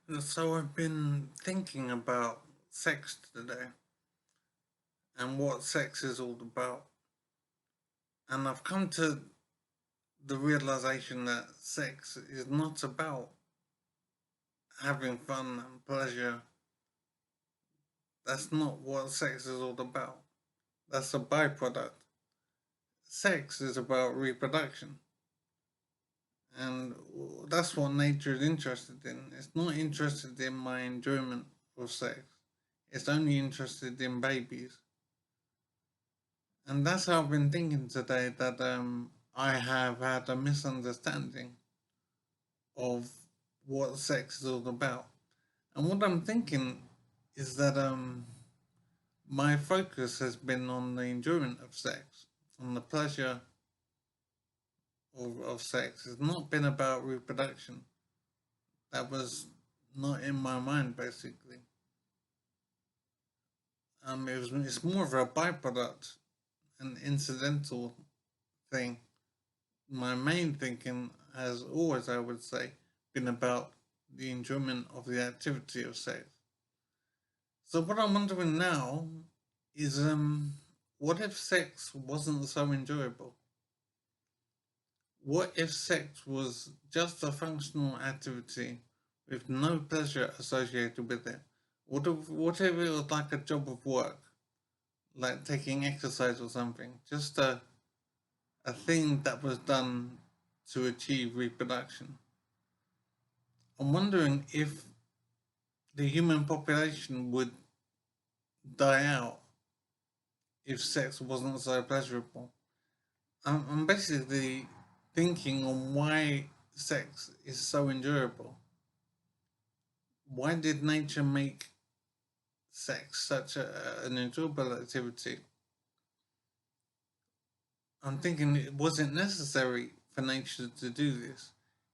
So I've been thinking about sex today and what sex is all about. And I've come to the realization that sex is not about having fun and pleasure. That's not what sex is all about. That's a byproduct. Sex is about reproduction. And that's what nature is interested in. It's not interested in my enjoyment of sex. It's only interested in babies. And that's how I've been thinking today that I have had a misunderstanding of what sex is all about. And what I'm thinking is that my focus has been on the enjoyment of sex, on the pleasure of sex. It's not been about reproduction. That was not in my mind, basically. It's more of a byproduct, an incidental thing. My main thinking has always, I would say, been about the enjoyment of the activity of sex. So what I'm wondering now is, what if sex wasn't so enjoyable? What if sex was just a functional activity with no pleasure associated with it? What if it was like a job of work, like taking exercise or something, just a thing that was done to achieve reproduction? I'm wondering if the human population would die out if sex wasn't so pleasurable. I'm basically thinking on why sex is so enjoyable. Why did nature make sex such an enjoyable activity? I'm thinking it wasn't necessary for nature to do this,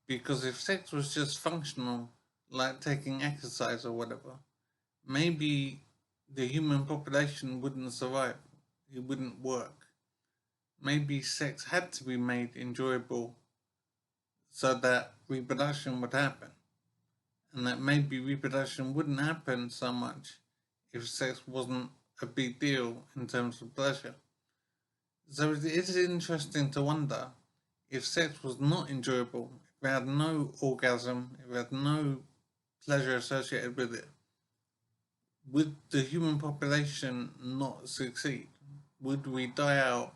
because if sex was just functional, like taking exercise or whatever, maybe the human population wouldn't survive. It wouldn't work. Maybe sex had to be made enjoyable so that reproduction would happen. And that maybe reproduction wouldn't happen so much if sex wasn't a big deal in terms of pleasure. So it is interesting to wonder if sex was not enjoyable, if it had no orgasm, if it had no pleasure associated with it, would the human population not succeed? Would we die out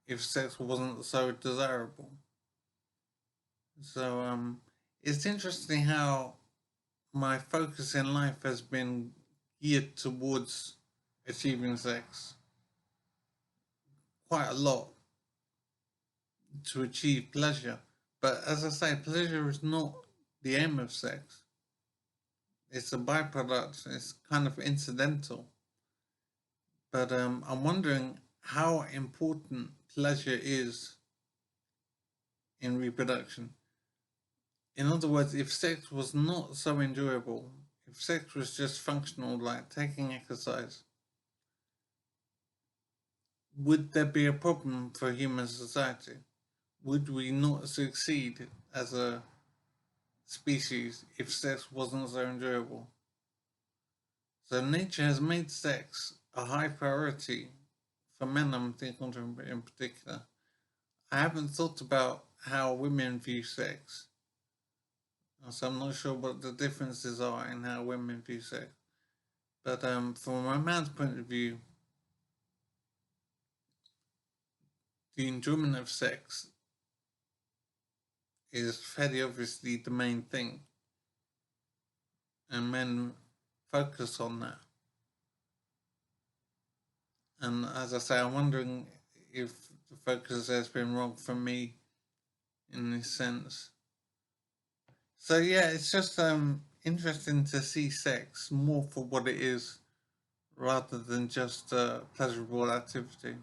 if sex wasn't so desirable? So it's interesting how my focus in life has been geared towards achieving sex quite a lot to achieve pleasure. But as I say, pleasure is not the aim of sex. It's a byproduct. It's kind of incidental. But I'm wondering how important pleasure is in reproduction. In other words, if sex was not so enjoyable, if sex was just functional, like taking exercise, would there be a problem for human society? Would we not succeed as a species if sex wasn't so enjoyable? So nature has made sex a high priority for men, I'm thinking in particular. I haven't thought about how women view sex, so I'm not sure what the differences are in how women view sex. But from a man's point of view, the enjoyment of sex is fairly obviously the main thing, and men focus on that. And as I say, I'm wondering if the focus has been wrong for me in this sense. So yeah, it's just interesting to see sex more for what it is rather than just a pleasurable activity.